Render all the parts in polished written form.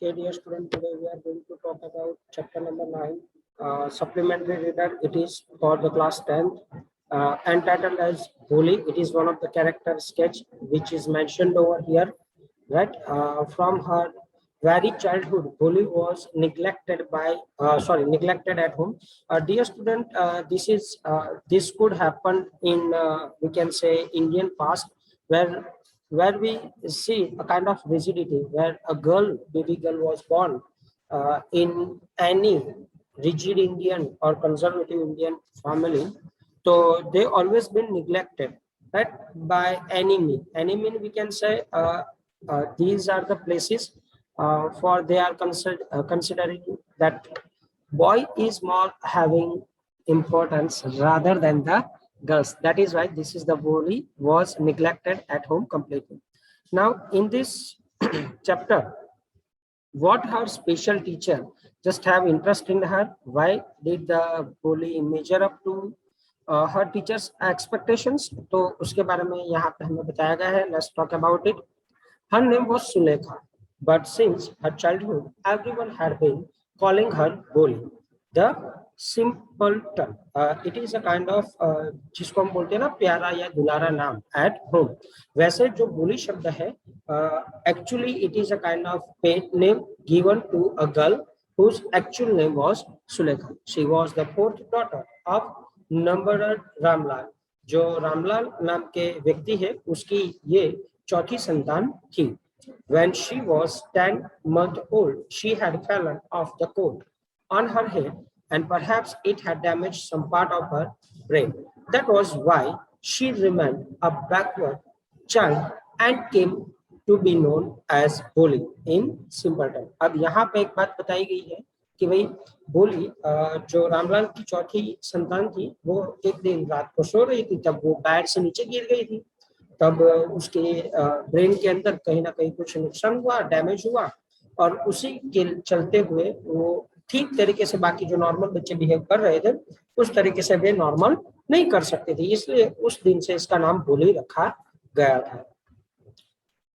Okay, dear student, today we are going to talk about chapter number 9, supplementary reader. It is for the class 10th, entitled as Bully. It is one of the character sketch which is mentioned over here, right? From her very childhood, Bully was neglected at home. Dear student, this could happen in we can say Indian past, where we see a kind of rigidity where a baby girl was born in any rigid Indian or conservative Indian family. So they always been neglected, right? By any mean. Any mean we can say these are the places for they are considering that boy is more having importance rather than the girls. That is why this is the bully was neglected at home completely. Now in this chapter, what her special teacher just have interest in her? Why did the bully measure up to her teacher's expectations? तो उसके बारे में यहाँ पे हमें बताया गया है. Let's talk about it. Her name was Sulekha, but since her childhood, everyone had been calling her Boli, the simpleton. It is a kind of जिसको हम बोलते हैं ना प्यारा या दुलारा नाम at home. वैसे जो बोली शब्द है actually it is a kind of pet name given to a girl whose actual name was Sulekha. She was the fourth daughter of Numbered Ramlal. जो रामलाल नाम के व्यक्ति है उसकी ये चौथी संतान थी. When she was 10 months old, she had fallen off the coat on her head and perhaps it had damaged some part of her brain. That was why she remained a backward child and came to be known as Boli in simpleton. अब यहाँ पे एक बात बताई गई है कि भाई बोली जो रामलाल की चौथी संतान थी वो एक दिन रात को सो रही थी, तब वो पैर से नीचे गिर गई थी. तब उसके ब्रेन के अंदर कहीं ना कहीं कुछ नुकसान हुआ, डैमेज हुआ और उसी के चलते हुए वो ठीक तरीके से बाकी जो नॉर्मल बच्चे बिहेव कर रहे थे उस तरीके से वे नॉर्मल नहीं कर सकते थे, इसलिए उस दिन से इसका नाम बोली रखा गया था.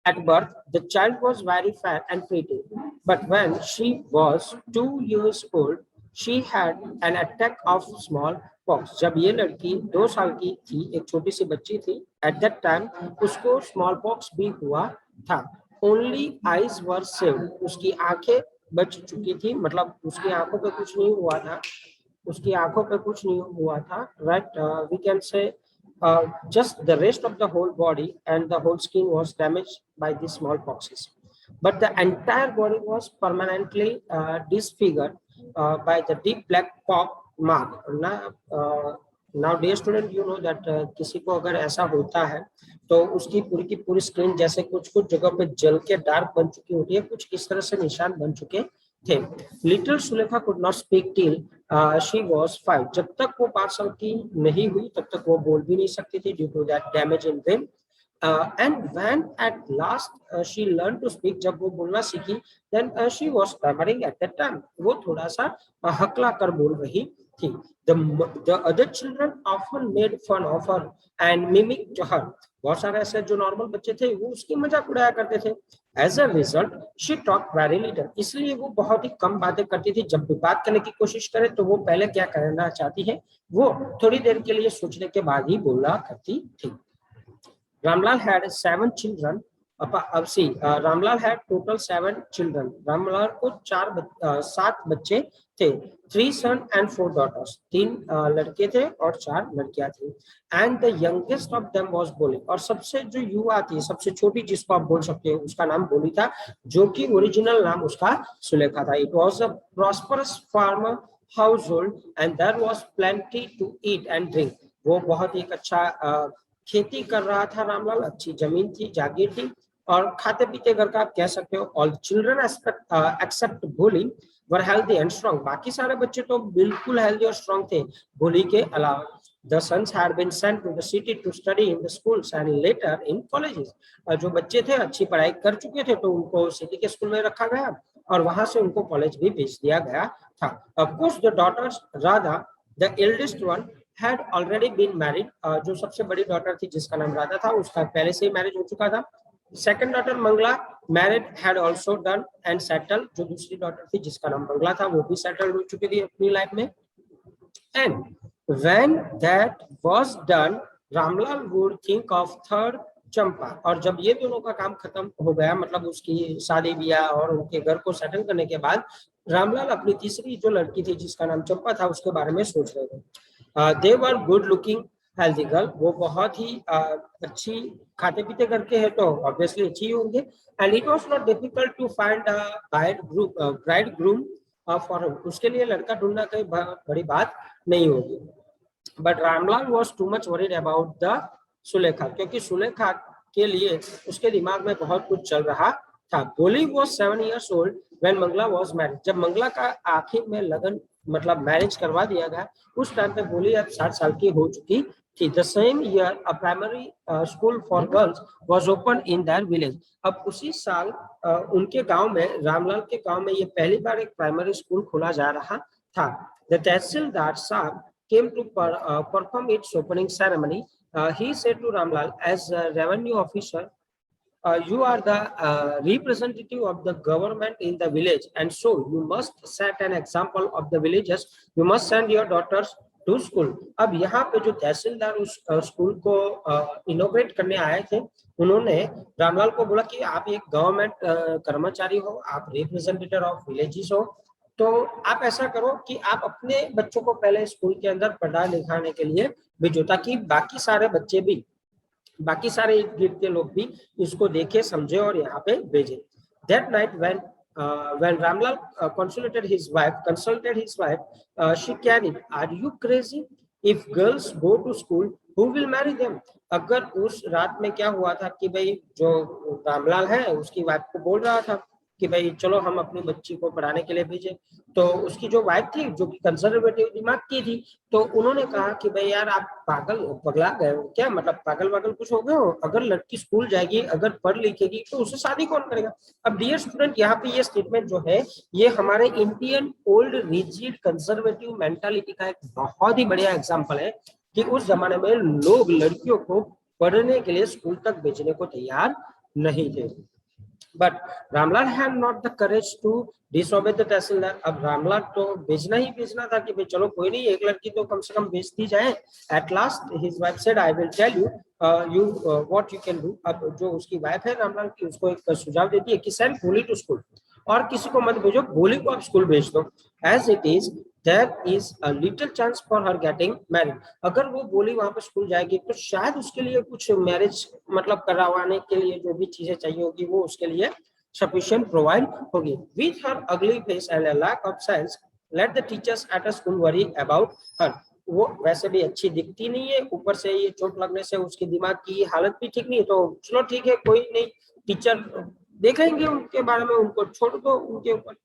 At birth, the child was very fair and pretty, but when she was 2 years old, she had an attack of smallpox. जब ये लड़की 2 साल की थी, एक छोटी सी बच्ची थी, at that time उसको smallpox भी हुआ था. Only eyes were saved. उसकी आंखें बच चुकी थी, मतलब उसकी आंखों पे कुछ नहीं हुआ था. उसकी आंखों पे कुछ नहीं हुआ था, right? We can say just the rest of the whole body and the whole skin was damaged by the smallpoxes. But the entire body was permanently disfigured by the deep black pock mark. Now, dear student, you know that किसी को अगर ऐसा होता है तो उसकी पूरी की पूरी स्किन जैसे कुछ कुछ जगह पे जल के डार्क बन चुकी होती है, कुछ इस तरह से निशान बन चुके थे. Little Sulekha could not speak till she was 5. जब तक वो 5 साल की नहीं हुई तब तक वो बोल भी नहीं सकती थी due to that damage in brain. And when at last she learned to speak, जब वो बोलना सीखी, then she was stammering at that time. वो थोड़ा सा हकला कर बोल रही थी. The other children often made fun of her and mimicked her. बहुत सारे ऐसे जो नॉर्मल बच्चे थे वो उसकी मजाक उड़ाया करते थे. As a result, she talked very little. इसलिए वो बहुत ही कम बातें करती थी. जब भी बात करने की कोशिश करे तो वो पहले क्या करना चाहती है वो थोड़ी देर के लिए सोचने के बाद ही बोला करती थी. Ramlal had 7 children. Ramlal had total 7 children. Ramlal को 7 बच्चे थे. 3 sons and 4 daughters. 3 लड़के थे और 4 लड़कियां थी. And the youngest of them was Boli. और सबसे जो युवा थी, सबसे छोटी जिसको आप बोल सकते हो, उसका नाम बोली था, जो कि ओरिजिनल नाम उसका सुलेखा था. It was a prosperous farmer household and there was plenty to eat and drink. वो बहुत ही अच्छा खेती कर रहा था रामलाल, अच्छी जमीन थी, जागीर थी और खाते पीते घर का आप कह सकते हो. ऑल चिल्ड्रन एक्सेप्ट भोली वर हेल्दी एंड स्ट्रॉन्ग. बाकी सारे बच्चे तो बिल्कुल हेल्दी और स्ट्रॉन्ग थे भोली के अलावा. The sons had been sent to the city to study in the schools and later in colleges. जो बच्चे थे अच्छी पढ़ाई कर चुके थे तो उनको सिटी के स्कूल में रखा गया और वहां से उनको कॉलेज भी भेज दिया गया था. Of course, the daughters Radha, the eldest one, had already been married. जो सबसे बड़ी डॉटर थी जिसका नाम राधा था उसका पहले से ही मैरिज हो चुका था. Second daughter Mangala married had also done and settle, जो दूसरी डॉटर थी जिसका नाम मंगला था वो भी सेटल हो चुकी थी अपनी लाइफ में। And when that was done, Ramlal would think of third Champa. और जब ये दोनों का काम खत्म हो गया, मतलब उसकी शादी ब्याह और उनके घर को सेटल करने के बाद, रामलाल अपनी तीसरी जो लड़की थी जिसका नाम चंपा था उसके बारे में सोच रहे थे। They were good looking healthy girl, वो बहुत ही अच्छी खाते पीते करके है तो ऑब्वियसली अच्छी होंगे। And it was not difficult to find a bride groom for, उसके लिए लड़का ढूंढना कोई बड़ी बात नहीं होगी। But Ramlal was too much worried about the Sulekha, क्योंकि सुलेखा के लिए उसके दिमाग में बहुत कुछ चल रहा था। Boli was 7 years old when Mangala was married, जब मंगला का आखिर में लगन मतलब मैरिज करवा दिया गया उस टाइम पे बोली अब 60 साल की हो चुकी थी। The same year a primary school for girls was open in their village, अब उसी साल उनके गांव में, रामलाल के गांव में ये पहली बार एक प्राइमरी स्कूल खोला जा रहा था। द तहसीलदार साहब came to perform its opening ceremony. He said to Ramlal, as a revenue officer, you are the representative of the government in the village, and so you must set an example of the villagers. You must send your daughters to school. अब यहाँ पे जो तहसीलदार उस school को इनोग्रेट करने आए थे, उन्होंने रामलाल को बोला कि आप एक गवर्नमेंट कर्मचारी हो, आप रिप्रेजेंटेटिव ऑफ विलेजेस हो, तो आप ऐसा करो कि आप अपने बच्चों को पहले स्कूल के अंदर पढ़ा लिखाने के लिए भेजो, ताकि बाकी सारे बच्चे भी, बाकी सारे इर्द गिर्द के लोग भी इसको देखे समझे और यहाँ पे भेजे। That night when Ramlal consulted his wife, she carried, "Are you crazy? If girls go to school, who will marry them?" अगर उस रात में क्या हुआ था कि भाई जो रामलाल है उसकी वाइफ को बोल रहा था कि भाई चलो हम अपनी बच्ची को पढ़ाने के लिए भेजे, तो उसकी जो वाइफ थी जो कि कंजर्वेटिव दिमाग की थी, तो उन्होंने कहा कि भाई यार आप पागल पगला गए हो क्या, मतलब पागल वागल कुछ हो गए हो, अगर लड़की स्कूल जाएगी अगर पढ़ लिखेगी तो उससे शादी कौन करेगा। अब डियर स्टूडेंट, यहाँ पे ये स्टेटमेंट जो है ये हमारे Indian old rigid conservative mentality का एक बहुत ही बढ़िया एग्जाम्पल है कि उस जमाने में लोग लड़कियों को पढ़ने के लिए स्कूल तक भेजने को तैयार नहीं थे। But Ramlal had not the courage to disobey the tehsildar, अब रामलाल तो भेजना ही भेजना था कि भाई चलो कोई नहीं, एक लड़की तो कम से कम भेजती जाए। At last his wife said, I will tell you you what you can do. अब जो उसकी वाइफ है रामलाल की, उसको एक सुझाव देती है कि सेंड भोली टू स्कूल, और किसी को मत भेजो, भोली को आप स्कूल भेज दो। As it is there is a little chance for her getting married, अगर वो बोली वहां पर स्कूल जाएगी तो शायद उसके लिए कुछ मैरिज मतलब करवाने के लिए जो भी चीजें चाहिए होगी वो उसके लिए sufficient प्रोवाइड होगी। With her ugly face and a lack of sense, let the teachers at a school worry about her, वो वैसे भी अच्छी दिखती नहीं है, ऊपर से ये चोट लगने से उसके दिमाग की हालत भी ठीक नहीं, तो चलो ठीक है कोई नहीं, टीचर देखेंगे उनके बारे में, उनको छोड़ दो उनके ऊपर।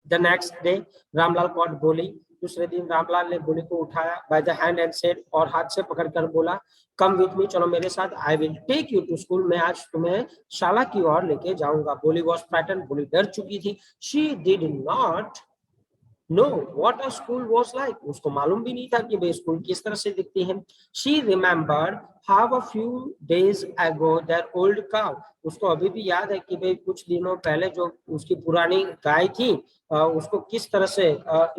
The next day, Ramlal caught बोली, दूसरे दिन रामलाल ने बोली को उठाया by the hand and said, और हाथ से पकड़कर बोला, come with me, चलो मेरे साथ, I will take you to school, मैं आज तुम्हें शाला की ओर लेके जाऊंगा। बोली was frightened, बोली डर चुकी थी। She did not know what a school was like, उसको मालूम भी नहीं था कि भाई स्कूल किस तरह से दिखती है। She remembered how a few days ago that old cow, उसको अभी भी याद है कि भाई कुछ दिनों पहले जो उसकी पुरानी गाय थी उसको किस तरह से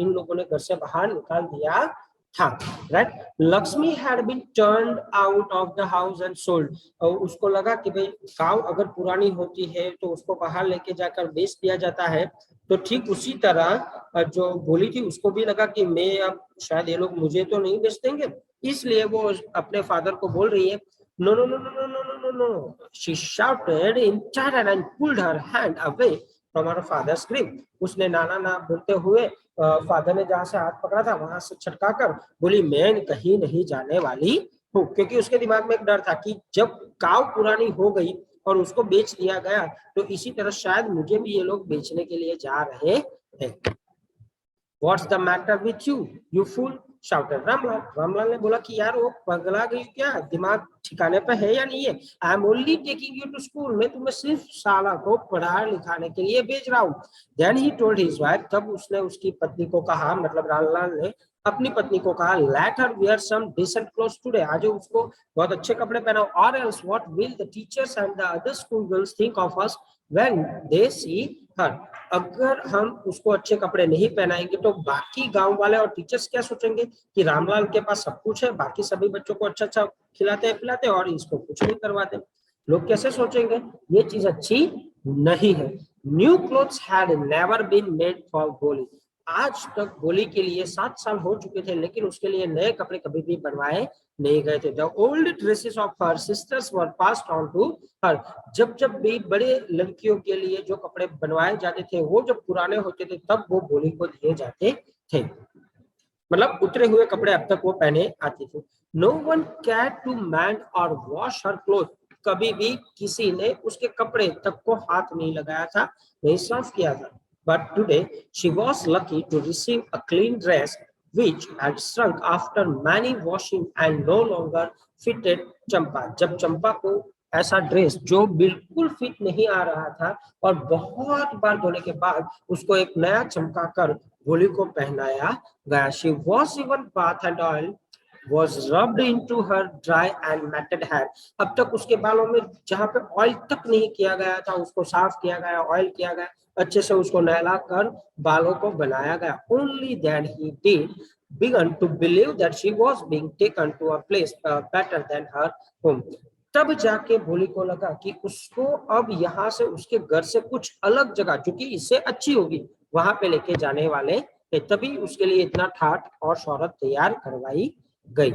इन लोगों ने घर से बाहर निकाल दिया था। Right, Lakshmi had been turned out of the house and sold, उसको लगा कि भाई काउ अगर पुरानी होती है तो उसको बाहर लेके जाकर बेच दिया जाता है, तो ठीक उसी तरह जो भोली थी उसको भी लगा कि मैं अब शायद ये लोग मुझे तो नहीं बेच देंगे, इसलिए वो अपने फादर को बोल रही है no no no no no no no no no. She shouted in terror and pulled her hand away from her father's grip, उसने नाना ना बोलते हुए फादर ने जहां से हाथ पकड़ा था वहां से छटका कर बोली मैं कहीं नहीं जाने वाली हूँ, क्योंकि उसके दिमाग में एक डर था कि जब काव पुरानी हो गई और उसको बेच दिया गया तो इसी तरह शायद मुझे भी ये लोग बेचने के लिए जा रहे हैं। What's the matter with you, you fool? shouted Ramlal. Ramlal ने बोला कि यार वो पगला गई क्या, दिमाग ठिकाने पे है या नहीं है। I am only taking you to school, मैं तुम्हें सिर्फ शाला को पढ़ा लिखाने के लिए भेज रहा हूँ। Then he told his wife, तब उसने उसकी पत्नी को कहा, मतलब रामलाल ने, अपनी पत्नी को कहा, let her wear some decent clothes today, आज उसको बहुत अच्छे कपड़े पहनाओ, और else what will the teachers and the other school girls think of us when they see her, अगर हम उसको अच्छे कपड़े नहीं पहनाएंगे तो बाकी गांव वाले और टीचर्स क्या सोचेंगे कि रामलाल के पास सब कुछ है, बाकी सभी बच्चों को अच्छा अच्छा खिलाते हैं पिलाते हैं और इसको कुछ नहीं करवाते, लोग कैसे सोचेंगे, ये चीज अच्छी नहीं है। New clothes had never been made for Holi, आज तक होली के लिए 7 साल हो चुके थे लेकिन उसके लिए नए कपड़े कभी भी बनवाए नहीं गए थे। The old dresses of her sisters were passed on to her, जब जब भी बड़े लड़कियों के लिए जो कपड़े बनवाए जाते थे वो जब पुराने होते थे तब वो होली को दिए जाते थे, मतलब उतरे हुए कपड़े अब तक वो पहने आते थे। No one care to mend or wash her cloth, कभी भी किसी ने उसके कपड़े तक को हाथ नहीं लगाया था, नहीं साफ किया था। But today she was lucky to receive a clean dress which had shrunk after many washing and no longer fitted चंपा, जब चंपा को ऐसा ड्रेस जो बिल्कुल फिट नहीं आ रहा था और बहुत बार धोने के बाद उसको एक नया चमका कर होली को पहनाया गया। She was even bath and oil was rubbed into her dry and matted hair, अब तक उसके बालों में जहां पे ऑयल तक नहीं किया गया था उसको साफ किया गया, ऑयल किया गया, अच्छे से उसको नहला कर बालों को बनाया गया। Only then he did began to believe that she was being taken to a place better than her home, तब जाके भोली को लगा कि उसको अब यहाँ से उसके घर से कुछ अलग जगह जो कि इससे अच्छी होगी वहां पे लेके जाने वाले थे, तभी उसके लिए इतना ठाट और शौहरत तैयार करवाई गई।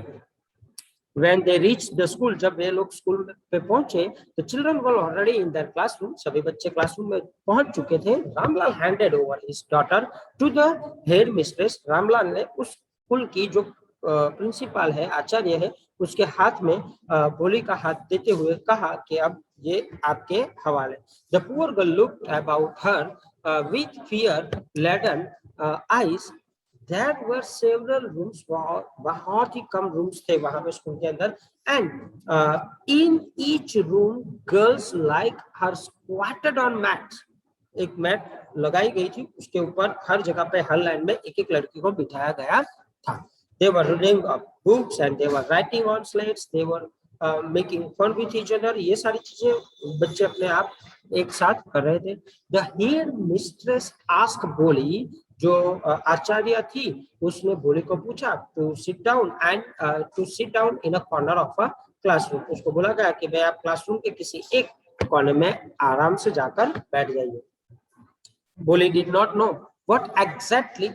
When they reached the school, जब वे लोग स्कूल पे पहुंचे, the children were already in their classroom, सभी बच्चे क्लासरूम में पहुंच चुके थे। Ramlal handed over his daughter to the head mistress, Ramlal ने उस स्कूल की जो प्रिंसिपल है, आचार्य है, उसके हाथ में भोली का हाथ देते हुए कहा कि अब ये आपके हवाले। The poor girl looked about her with fear-laden eyes. There were several rooms, बहुत ही कम रूम्स थे वहां पे स्कूल के अंदर, and in each room girls like her squatted on mats, एक मैट लगाई गई थी उसके ऊपर हर जगह पे हर लाइन में एक एक लड़की को बिठाया गया था। They were reading books and they were writing on slates, they were making fun with each other, ये सारी चीजें बच्चे अपने आप एक साथ कर रहे थे। The head mistress asked Boli, जो आचार्य थी उसने भोली को पूछा to sit down in a corner of a classroom, उसको बोला गया कि भाई आप क्लासरूम के किसी एक कोने में आराम से जाकर बैठ जाइए। भोली did not know what exactly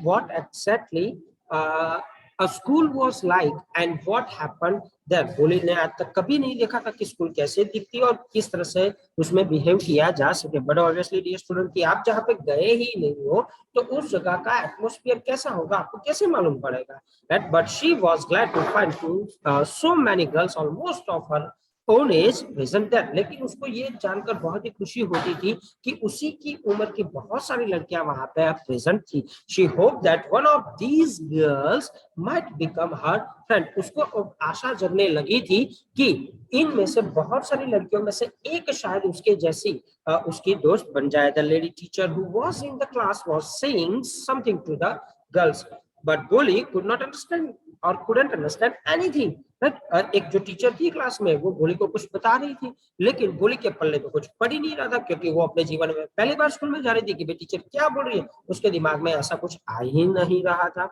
a school was like and what happened there, भोली ने आज तक कभी नहीं देखा था कि स्कूल कैसे दिखती और किस तरह से उसमें बिहेव किया जा सके। बट ऑब्वियसली डियर स्टूडेंट कि आप जहाँ पे गए ही नहीं हो तो उस जगह का एटमॉस्फेयर कैसा होगा आपको कैसे मालूम पड़ेगा, right. But she was glad to find so many girls almost of her own age present there, लेकिन उसको ये जानकर बहुत ही खुशी होती थी कि उसी की उम्र की बहुत सारी लड़कियां वहां पे प्रेजेंट थी। She hoped that one of these girls might become her friend, उसको आशा जगने लगी थी कि इनमें से बहुत सारी लड़कियों में से एक शायद उसके जैसी उसकी दोस्त बन जाए। The lady teacher who was in the class was saying something to the girls, but Boli could not understand or couldn't understand anything, right? एक जो टीचर थी क्लास में वो भोली को कुछ बता रही थी लेकिन भोली के पल्ले तो कुछ पड़ ही नहीं रहा था क्योंकि वो अपने जीवन में पहली बार स्कूल में जा रही थी कि टीचर क्या बोल रही है, उसके दिमाग में ऐसा कुछ आ ही नहीं रहा था।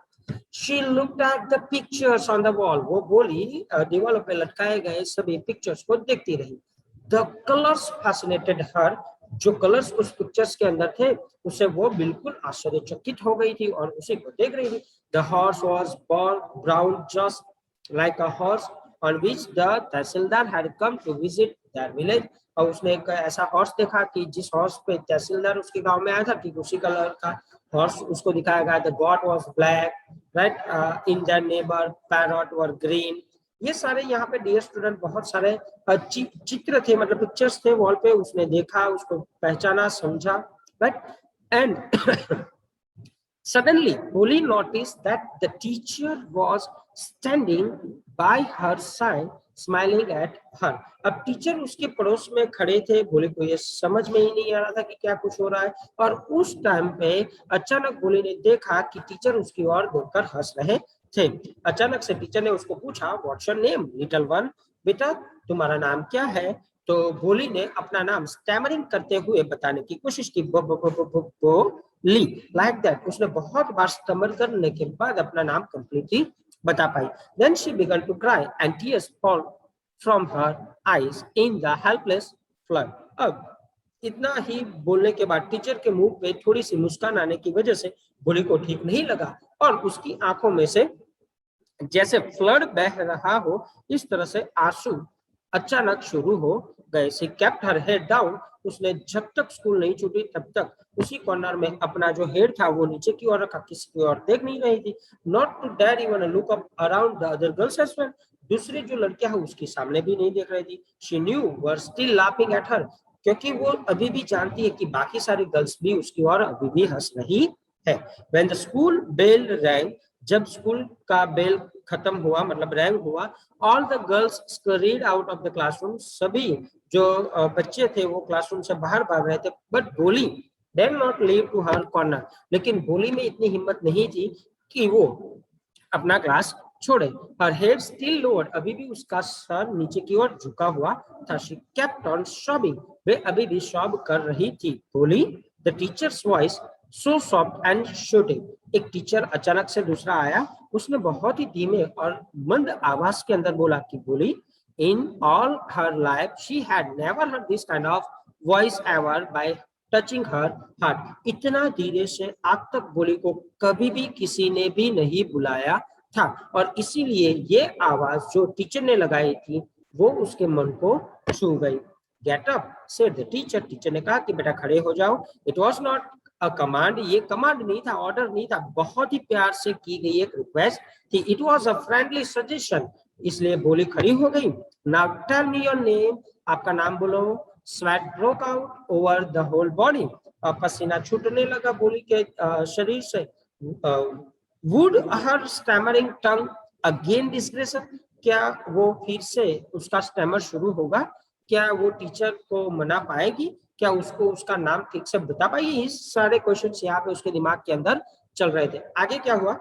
She looked at the pictures on the wall, वो बोली दीवारों पे लटकाए गए सभी पिक्चर्स को देखती रही। The colors fascinated her, जो कलर्स उस पिक्चर्स के अंदर थे उसे वो बिल्कुल आश्चर्यचकित हो गई थी और उसी को देख रही थी। The horse was brown just like a horse on which the tehsildar had come to visit their village, और उसने एक ऐसा हॉर्स देखा कि जिस हॉर्स पे तहसीलदार उसके गांव में आया था ठीक उसी कलर का हॉर्स उसको दिखाया गया। The goat was black, right? In their neighbor parrot were green, ये सारे यहाँ पे डियर स्टूडेंट बहुत सारे चित्र थे, मतलब पिक्चर्स थे वॉल पे, उसने देखा उसको पहचाना समझा, right. And suddenly Boli noticed that the teacher was standing by her side smiling at her, अब टीचर उसके पड़ोस में खड़े थे। भोली को ये समझ में ही नहीं आ रहा था कि क्या कुछ हो रहा है और उस टाइम पे अचानक भोली ने देखा कि टीचर उसकी ओर देखकर हंस रहे थे। अचानक से टीचर ने उसको पूछा, what's your name little one, बेटा तुम्हारा नाम क्या है? तो बोली ने अपना नाम स्टैमरिंग करते हुए बताने की कोशिश की, बोली लाइक दैट। उसने बहुत बार स्टमर करने के बाद अपना नाम कंप्लीटली बता पाई। Then she began to cry and tears fall from her eyes in the helpless flood. अब इतना ही बोलने के बाद टीचर के मुंह पे थोड़ी सी मुस्कान आने की वजह से बोली को ठीक नहीं लगा और उसकी आंखों में से जैसे फ्लड बह रहा हो इस तरह से आंसू अचानक शुरू हो गए। सी केप्ट हर हेड डाउन। उसने जब तक स्कूल नहीं छूटी तब तक उसी कॉर्नर में अपना जो हेड था वो नीचे की ओर रखा, किसी की ओर देख नहीं रही थी। Not to dare even look up around the other girls as well. दूसरी जो लड़कियां हैं उसके सामने भी नहीं देख रही थी। She knew were still laughing at her, क्योंकि वो अभी भी जानती है कि बाकी सारी गर्ल्स भी उसकी ओर अभी भी हंस रही है। When the school bell rang, जब स्कूल का बेल खत्म हुआ मतलब रैंग हुआ, all the girls scurried out of the classroom. सभी जो बच्चे थे वो क्लासरूम से बाहर भाग रहे थे। But Boli did not leave to her corner, लेकिन बोली में इतनी हिम्मत नहीं थी कि वो अपना क्लास छोड़े। हर हेड स्टिल लोअर्ड, अभी भी उसका सर नीचे की ओर झुका हुआ था। शी केप्ट ऑन सॉबिंग, वे अभी भी सॉब कर रही थी। बोली the teachers voice so soft and shooting. एक टीचर अचानक से दूसरा आया, उसने बहुत ही धीमे और मंद आवाज के अंदर बोला कि बोली in all her life she had never heard this kind of voice ever bye touching her heart. इतना धीरे से आज तक बोली को कभी भी किसी ने भी नहीं बुलाया था और इसीलिए ये आवाज जो टीचर ने लगाई थी वो उसके मन को छू गई। Get up said the teacher, teacher ने कहा कि बेटा खड़े हो जाओ। It was not a command, ये कमांड नहीं था, ऑर्डर नहीं था, बहुत ही प्यार से की गई एक रिक्वेस्ट थी। It was a friendly suggestion, इसलिए बोली खड़ी हो गई। Now tell me your name, आपका नाम बोलो। Sweat broke out over the whole body, पसीना छूटने लगा बोली के शरीर से। Would her stammering tongue again disgrace her, क्या वो फिर से उसका स्टैमर शुरू होगा? क्या वो टीचर को मना पाएगी? क्या उसको उसका नाम ठीक से बता पाएगी? इस सारे क्वेश्चंस यहाँ पे उसके दिमाग के अंदर चल रहे थे। आगे क्या हुआ,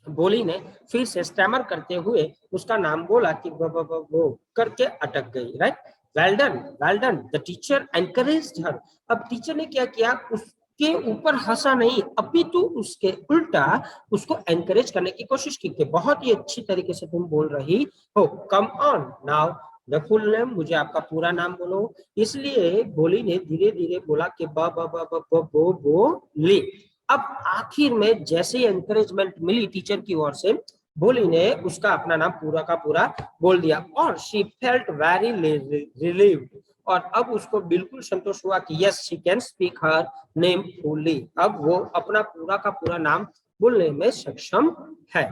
बोली ने फिर से स्टैमर करते हुए उसका नाम बोला कि वो करके अटक गई। Right, well done well done, the teacher encouraged her. अब टीचर ने क्या किया, उसके ऊपर हंसा नहीं, अपितु उसके उल्टा उसको एनकरेज करने की कोशिश की कि बहुत ही अच्छी तरीके से तुम बोल रही हो, come on now the full name, मुझे आपका पूरा नाम बोलो। इसलिए बोली ने धीरे धीरे बोला कि बोली। अब आखिर में जैसे ही एनकरेजमेंट मिली टीचर की ओर से, बोली ने उसका अपना नाम पूरा का पूरा बोल दिया और शी फेल्ट वेरी रिलीव्ड। और अब उसको बिल्कुल संतोष हुआ कि yes she can speak her name fully, अब वो अपना पूरा का पूरा नाम बोलने में सक्षम है।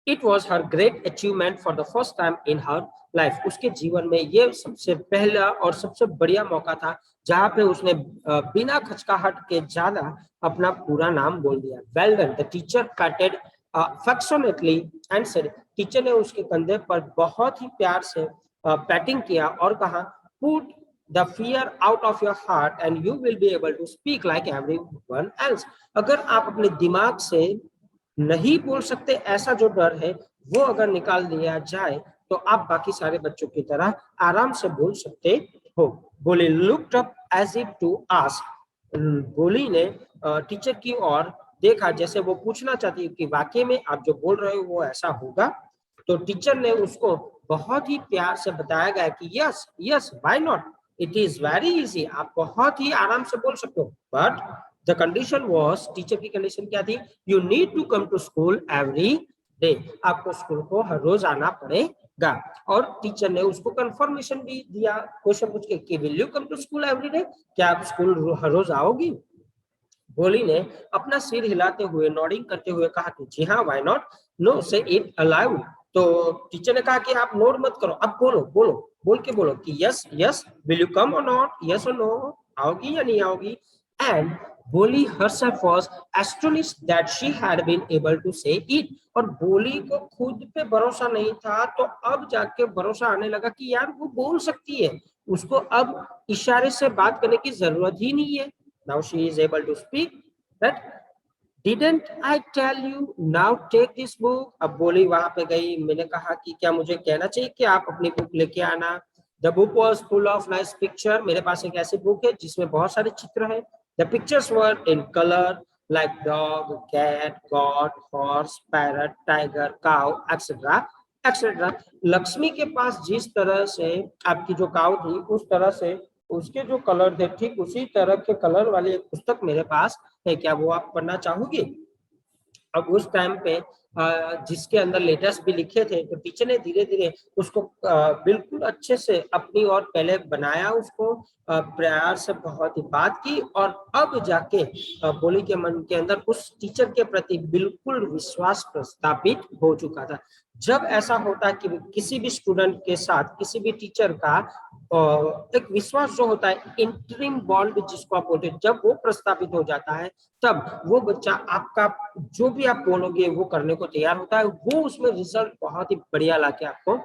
It was her great achievement for the first time in her life. उसके जीवन में ये सबसे पहला और सबसे बढ़िया मौका था जहां पे उसने बिना खचकाहट के ज्यादा अपना पूरा नाम बोल दिया। Well done, the teacher पैटेड affectionately and said, teacher ने उसके कंधे पर बहुत ही प्यार से पैटिंग किया और कहा, put the fear out of your heart and you will be able to speak like everyone else. अगर आप अपने दिमाग से नहीं बोल सकते ऐसा जो डर है वो अगर निकाल दिया जाए तो आप बाकी सारे बच्चों की तरह आराम से बोल सकते हो। Boli looked up as if to ask, Boli ने टीचर की ओर देखा जैसे वो पूछना चाहती है कि वाकई में आप जो बोल रहे हो वो ऐसा होगा। तो टीचर ने उसको बहुत ही प्यार से बताया गया कि yes yes why not, it is very easy, आप बहुत ही आराम से बोल सकते हो। But the condition was, teacher की कंडीशन क्या थी, you need to come to school every day, आपको स्कूल को हर रोज आना पड़ेगा। और टीचर ने उसको कंफर्मेशन भी दिया क्वेश्चन पूछ के कि will you come to school every day, क्या आप स्कूल हर रोज आओगी? बोली ने अपना सिर हिलाते हुए नॉडिंग करते हुए कहा कि जी हाँ व्हाई नॉट, नो से इट अलाउड। तो टीचर ने कहा कि आप नोट मत करो, अब बोलो बोलो बोल के बोलो कि यस यस विल यू कम और नॉट, यस और नो, आओगी या नहीं आओगी। एंड बोली herself was astonished that she had been able to say it, और बोली को खुद पे भरोसा नहीं था तो अब जाके भरोसा आने लगा कि यार वो बोल सकती है, उसको अब इशारे से बात करने की जरूरत ही नहीं है। Now she is able to speak, right? Didn't I tell you now take this book. अब बोली वहां पे गई, मैंने कहा कि क्या मुझे कहना चाहिए कि आप अपनी बुक लेके आना। The book was full of nice picture. मेरे पास एक ऐसी बुक है जिसमें बहुत सारे चित्र है। The pictures were in colour like dog, cat, god, horse, parrot, tiger, cow, etcetera etcetera. Lakshmi के पास जिस तरह से आपकी जो काउ थी उस तरह से उसके जो कलर थे, ठीक उसी तरह के कलर वाली एक पुस्तक मेरे पास है। क्या वो आप पढ़ना चाहोगी? अब उस टाइम पे जिसके अंदर लेटर्स भी लिखे थे, तो टीचर ने धीरे धीरे उसको बिल्कुल अच्छे से अपनी और पहले बनाया, उसको प्यार से बहुत ही बात की, और अब जाके बोली के मन के अंदर उस टीचर के प्रति बिल्कुल विश्वास प्रस्थापित हो चुका था। जब ऐसा होता है कि किसी भी स्टूडेंट के साथ किसी भी टीचर का एक विश्वास जो होता है, इंटरिम बॉन्ड जिसको आप बोलते हैं, जब वो प्रस्थापित हो जाता है, तब वो बच्चा आपका जो भी आप बोलोगे वो करने को तैयार होता है। वो उसमें रिजल्ट बहुत ही बढ़िया लाके आपको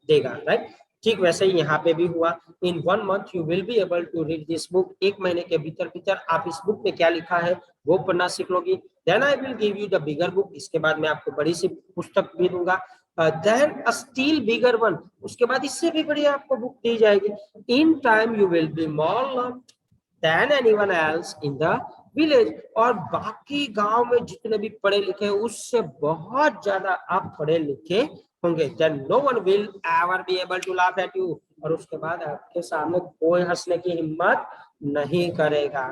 देगा, राइट। ठीक वैसे ही यहाँ पे भी हुआ। In 1 month you will be able to read this book. 1 महीने के भीतर भीतर आप इस बुक में क्या लिखा है वो पढ़ना सीख लोगी। Then I will give you the bigger book. इसके बाद मैं आपको बड़ी सी पुस्तक भी दूंगा। Then a still bigger one. उसके बाद इससे भी बढ़िया आपको बुक दी जाएगी। In time you will be more learn than anyone else in the village. और बाकी गांव में जितने भी पढ़े लिखे हैं उससे बहुत ज्यादा आप पढ़े लिखे होंगे। Then no one will ever be able to laugh at you. और उसके बाद आपके सामने कोई हंसने की हिम्मत नहीं करेगा।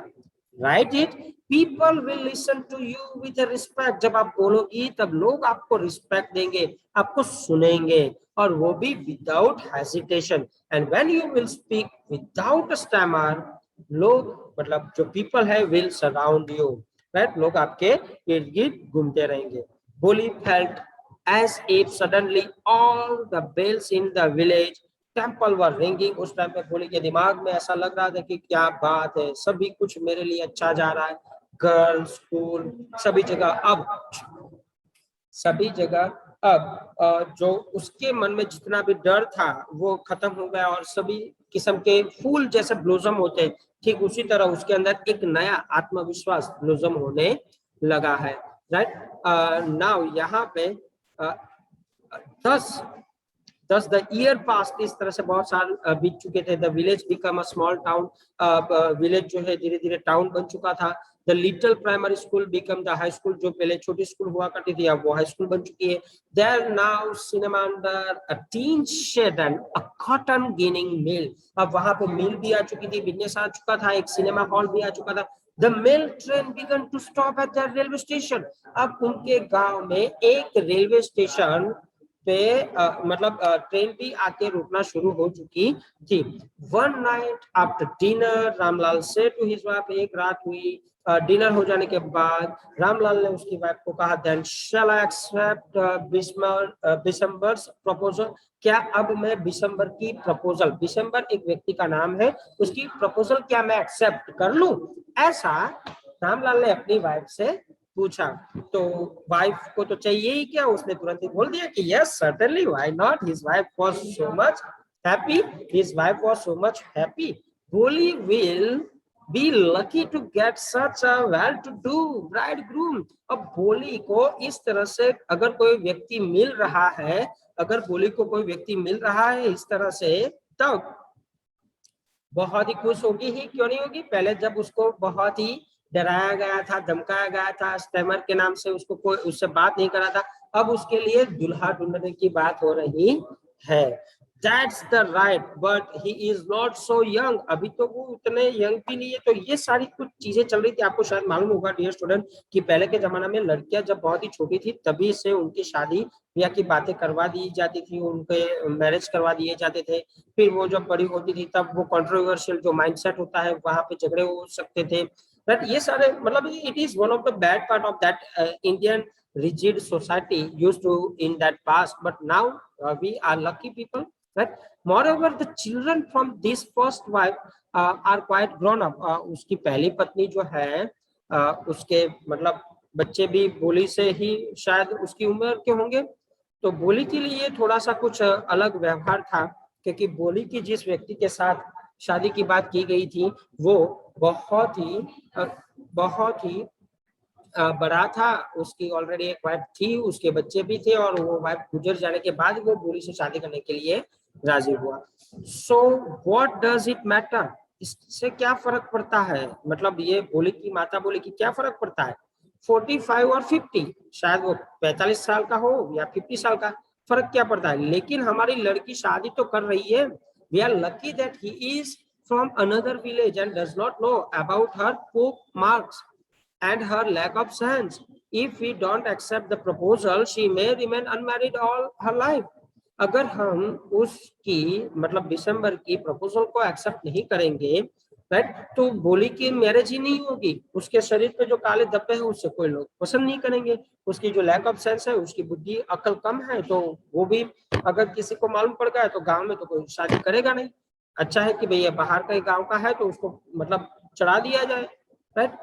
Right it. People will listen to you with respect. जब आप बोलोगी तब लोग आपको रिस्पेक्ट देंगे, आपको सुनेंगे, और वो भी without hesitation. And when you will speak without stammer, लोग मतलब जो पीपल है विल सराउंड यू, राइट। लोग आपके इर्द गिर्द घूमते रहेंगे। Boli felt as if suddenly all the bells in the village temple were ringing. उस टाइम पे बोली के दिमाग में ऐसा लग रहा था कि क्या बात है, सभी कुछ मेरे लिए अच्छा जा रहा है। गर्ल स्कूल सभी जगह अब सभी जगह अब जो उसके मन में जितना भी डर था वो खत्म हो गया, और सभी किस्म के फूल जैसे ब्लोजम होते हैं, ठीक उसी तरह उसके अंदर एक नया आत्मविश्वास ब्लोजम होने लगा है, राइट। नाउ यहाँ पे दस दस द ईयर पास, इस तरह से बहुत साल बीत चुके थे। The village become a small town. Village जो है धीरे धीरे टाउन बन चुका था। The little primary school become the high school. जो पहले छोटी स्कूल हुआ करती थी अब वो हाई स्कूल बन चुकी है। There now cinema under a tin shed and a cotton ginning mill. अब वहां पे मिल भी आ चुकी थी, बिजनेस आ चुका था, एक सिनेमा हॉल भी आ चुका था। The mail train began to stop at the railway station. अब उनके गांव में एक रेलवे स्टेशन पे मतलब ट्रेन भी आके रुकना शुरू हो चुकी थी। One night after dinner Ramlal से टू हिज वाइफ। एक रात हुई डिनर हो जाने के बाद रामलाल ने उसकी वाइफ को कहा, then shall I accept Bishamber's proposal. क्या अब मैं बिशंबर की प्रपोजल, बिशंबर एक व्यक्ति का नाम है, उसकी प्रपोजल क्या मैं एक्सेप्ट कर लूं? ऐसा रामलाल ने अपनी वाइफ से पूछा। तो वाइफ को तो चाहिए ही क्या, उसने तुरंत ही बोल दिया कि yes certainly, why not. His wife was so much happy, his wife was so much happy. Bholi will be lucky to get such a well to do bridegroom. अब बोली को इस तरह से अगर कोई व्यक्ति मिल रहा है, अगर बोली को कोई व्यक्ति मिल रहा है इस तरह से, तब बहुत ही खुश होगी ही, क्यों नहीं होगी। पहले जब उसको बहुत ही डराया गया था, धमकाया गया था, स्टैमर के नाम से उसको कोई उससे बात नहीं करा था, अब उसके लिए दुल्हा ढूंढने की बात हो रही है। That's the right, but he is not so young. अभी तो वो उतने यंग भी नहीं है। तो ये सारी कुछ चीजें चल रही थी। आपको शायद मालूम होगा डियर स्टूडेंट कि पहले के जमाना में लड़कियां जब बहुत ही छोटी थी तभी से उनकी शादी ब्याह की बातें करवा दी जाती थी, उनके मैरिज करवा दिए जाते थे। फिर वो जब बड़ी होती थी तब वो कंट्रोवर्शियल जो माइंडसेट होता है वहां पे झगड़े हो सकते थे। बट ये सारे मतलब it is one of the bad part of that Indian rigid society used to in that past, but now we are lucky people, right? Moreover, the children from this first wife are quite grown up. उसकी पहली पत्नी जो है उसके मतलब बच्चे भी बोली से ही शायद उसकी उम्र के होंगे। तो बोली के लिए थोड़ा सा कुछ अलग व्यवहार था, क्योंकि बोली की जिस व्यक्ति के साथ शादी की बात की गई थी वो बहुत ही बहुत ही बड़ा था, उसकी ऑलरेडी एक वाइफ थी, उसके बच्चे भी थे, और वो वाइफ गुजर जाने के बाद वो बोली से शादी करने के लिए राजी हुआ। So what does it matter, इससे क्या फर्क पड़ता है, मतलब ये बोली की माता बोली कि क्या फर्क पड़ता है, 45 और 50, शायद वो 45 साल का हो या 50 साल का, फर्क क्या पड़ता है। लेकिन हमारी लड़की शादी तो कर रही है। We are lucky that he is from another village and does not know about her pock marks and her lack of sense. If we don't accept the proposal, she may remain unmarried all her life. अगर हम उसकी मतलब दिसंबर की proposal को accept नहीं करेंगे, right, तो बोली की मैरिज ही नहीं होगी। उसके शरीर पे जो काले धब्बे हैं उससे कोई लोग पसंद नहीं करेंगे। उसकी जो लैक ऑफ सेंस है, उसकी बुद्धि अकल कम है, तो वो भी अगर किसी को मालूम पड़ गया तो गांव में तो कोई शादी करेगा नहीं। अच्छा है कि भैया बाहर का गांव का है तो उसको मतलब चढ़ा दिया जाए, right.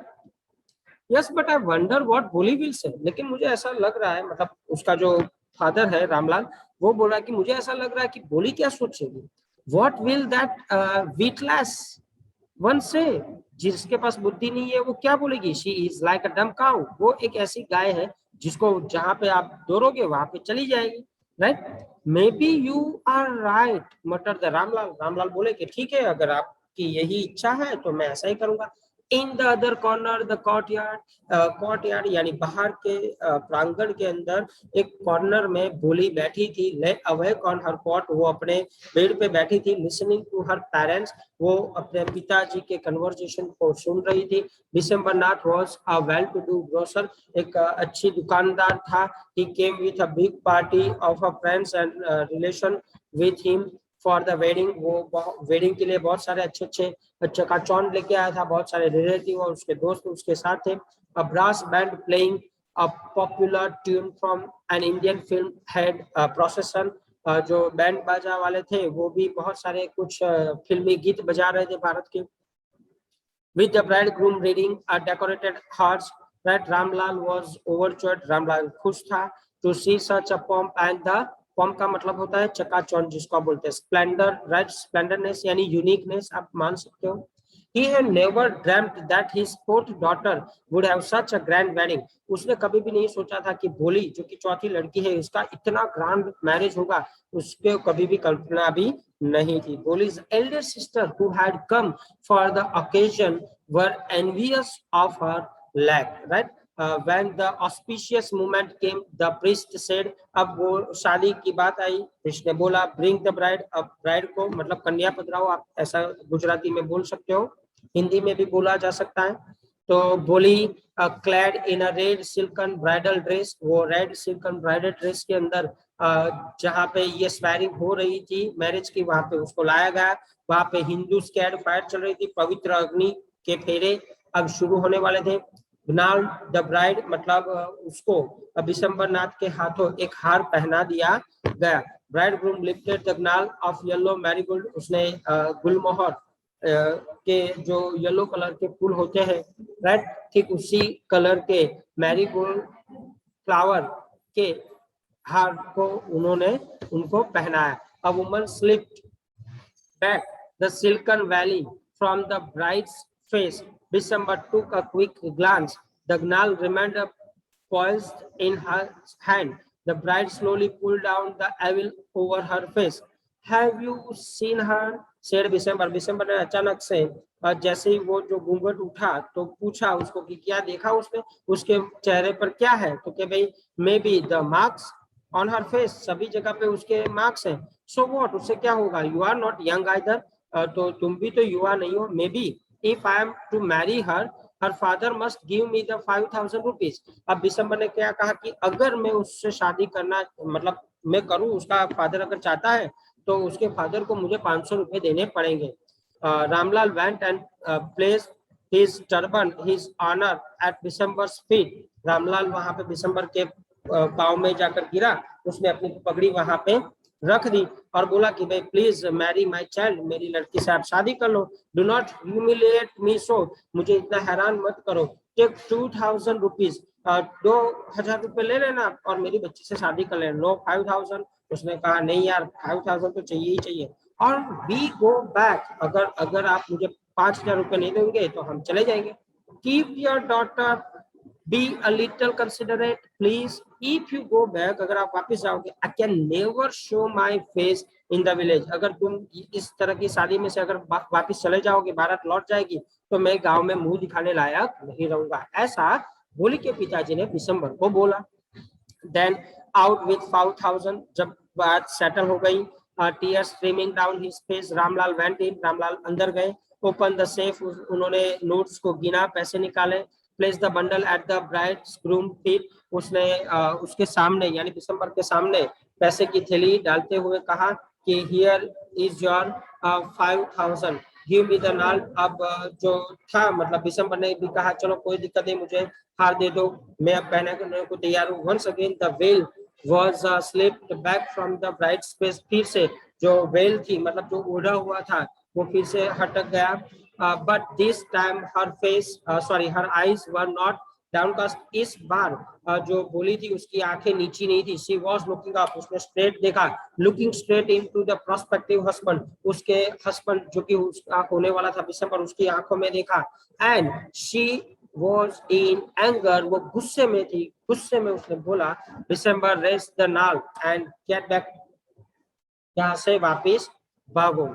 Yes but I wonder what बोली विल से। लेकिन मुझे ऐसा लग रहा है, मतलब उसका जो फादर है रामलाल, वो बोल रहा है कि मुझे ऐसा लग रहा है कि बोली क्या सोचेगी। व्हाट विल दैट वीटलेस वन से, जिसके पास बुद्धि नहीं है वो क्या बोलेगी। शी इज लाइक अ डम काउ, वो एक ऐसी गाय है जिसको जहां पे आप दौड़ोगे वहां पे चली जाएगी, right. May be you are right mutter the Ramlal. Ramlal बोले कि ठीक है, अगर आपकी यही इच्छा है तो मैं ऐसा ही करूंगा। In the other corner the courtyard यानी बाहर के प्रांगण के अंदर एक कॉर्नर में बोली बैठी थी, ले अवेक ऑन हर कॉट, वो अपने बेड पे बैठी थी, लिसनिंग टू हर पेरेंट्स, वो अपने पिताजी के कन्वर्सेशन को सुन रही थी। Bishamber Nath was a well to do grocer, एक अच्छी दुकानदार था। He came with a big party of a friends and relation with him for the wedding. वो वेडिंग के लिए बहुत सारे अच्छे अच्छे चकाचौंध लेके आया था, बहुत सारे रिलेटिव और उसके दोस्त उसके साथ थे। A brass band playing a popular tune from an Indian film headed procession, जो बैंड बाजा वाले थे वो भी बहुत सारे कुछ फिल्मी गीत बजा रहे थे भारत के। With the bridegroom reading a decorated hearse, that Ramlal was overjoyed. Ramlal खुश था to see such a pomp and the pomp का मतलब होता है चकाचौंध, जिसको बोलते हैं splendor, right? Splendorness यानी uniqueness आप मान सकते हो। He had never dreamt that his fourth daughter would have such a grand wedding. उसने कभी भी नहीं सोचा था कि भोली जो कि चौथी लड़की है इसका इतना ग्रैंड मैरिज होगा, उसके कभी भी कल्पना भी नहीं थी। Boli's elder sister who had come for the occasion were envious of her lack, right? When the auspicious moment came, the priest said, अब वो शादी की बात आई, priest ने बोला bring the bride, अब bride को मतलब कन्या पधराओ, आप ऐसा गुजराती में बोल सकते हो, हिंदी में भी बोला जा सकता है। तो बोली क्लैड इन अ रेड सिल्कन ब्राइडल ड्रेस, वो रेड सिल्कन ब्राइडल ड्रेस के अंदर जहाँ पे ये स्वेरिंग हो रही थी मैरिज की, वहां पे उसको लाया गया। वहां पे हिंदू स्कैड फायर चल रही थी, पवित्र अग्नि के फेरे अब शुरू होने वाले थे। नाउ द ब्राइड मतलब उसको दिसंबर नाथ के हाथों एक हार पहना दिया गया। Bridegroom lifted the garland of yellow marigold, उसने गुलमोहर के जो येलो कलर के फूल होते हैं, राइट, ठीक उसी कलर के मैरीगोल्ड फ्लावर के हार को उन्होंने उनको पहनाया। A woman slipped back the silken valley from the bride's face. December took a quick glance. The gnal remained poised in her hand. The bride slowly pulled down the veil over her face. Have you seen her? said December. December ने अचानक से जैसे ही वो जो घूंघट उठा तो पूछा उसको कि क्या देखा उसने, उसके चेहरे पर क्या है। तो क्या भाई, may be the marks on her face, सभी जगह पे उसके मार्क्स हैं। सो व्हाट, उससे क्या होगा, you are not young either, तो तुम भी तो युवा नहीं हो। May be if I am to marry her, her father must give me the 5000 rupees. अब दिसंबर ने क्या कहा कि अगर मैं उससे शादी करना मतलब मैं करूं, उसका फादर अगर चाहता है तो उसके फादर को मुझे 500 रुपए देने पड़ेंगे। Ramlal went and place his turban his honour at Bishamber's feet. Ramlal वहां पे दिसंबर के पाँव में जाकर गिरा, उसने अपनी पगड़ी वहां पे रख दी और बोला कि भाई प्लीज मैरी माय चाइल्ड, मेरी लड़की से आप शादी कर लो। डू नॉट ह्यूमिलिएट मी सो, मुझे इतना हैरान मत करो। टेक 2000 रुपीज, 2000 रुपए ले लेना और मेरी बच्ची से शादी कर लेना। नो 5000। उसने कहा नहीं यार, 5000 तो चाहिए ही चाहिए। और वी गो बैक, अगर अगर आप मुझे 5000 रुपए नहीं देंगे तो हम चले जाएंगे। Keep your daughter be a little considerate please, if you go back, अगर आप वापस जाओगे, I can never show my face in the village, अगर तुम इस तरह की शादी में से अगर वापस चले जाओगे, भारत लौट जाएगी, तो मैं गांव में मुंह दिखाने लायक नहीं रहूंगा। ऐसा बोली के पिताजी ने दिसंबर को बोला। देन आउट विथ 5,000, जब बात सेटल हो गई, tears streaming down his face, Ramlal went in, Ramlal अंदर गए, ओपन द सेफ, उन्होंने नोट्स को गिना, पैसे निकाले, place the bundle at the brides groom feet, उसने उसके सामने यानी दिसंबर के सामने पैसे की थैली डालते हुए कहा कि here is your 5,000, give me the नाल। अब जो था मतलब दिसंबर ने भी कहा चलो कोई दिक्कत नहीं, मुझे हार दे दो, मैं अब पहनने को तैयार हूँ। Once again the veil was slipped back from the bright space, फिर से जो वेल थी मतलब जो ओढ़ा हुआ था वो फिर से हटक गया। But this time her face sorry her eyes were not downcast, इस बार जो बोली थी उसकी आंखें नीची नहीं थी। शी वॉज लुकिंग अप, उसने स्ट्रेट देखा, looking straight into the prospective husband, उसके हस्बैंड जो कि उसका होने वाला था दिसंबर, उसकी आंखों में देखा। And she was in anger, वो गुस्से में थी, गुस्से में उसने बोला डिसम्बर रेस द नाल एंड गेट बैक, यहाँ से वापिस भागो।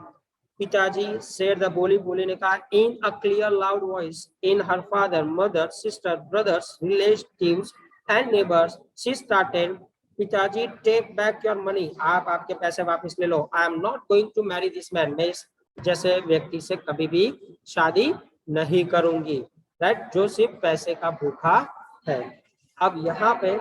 पिताजी शेर द बोली, बोली ने कहा in a clear loud voice, in her father mother sister brothers relatives and neighbours she started, पिताजी टेक बैक योर मनी, आप आपके पैसे वापस ले लो, I am not going to marry this man, मैं इस जैसे व्यक्ति से कभी भी शादी नहीं करूंगी, राइट, जो सिर्फ पैसे का भूखा है। अब यहाँ पे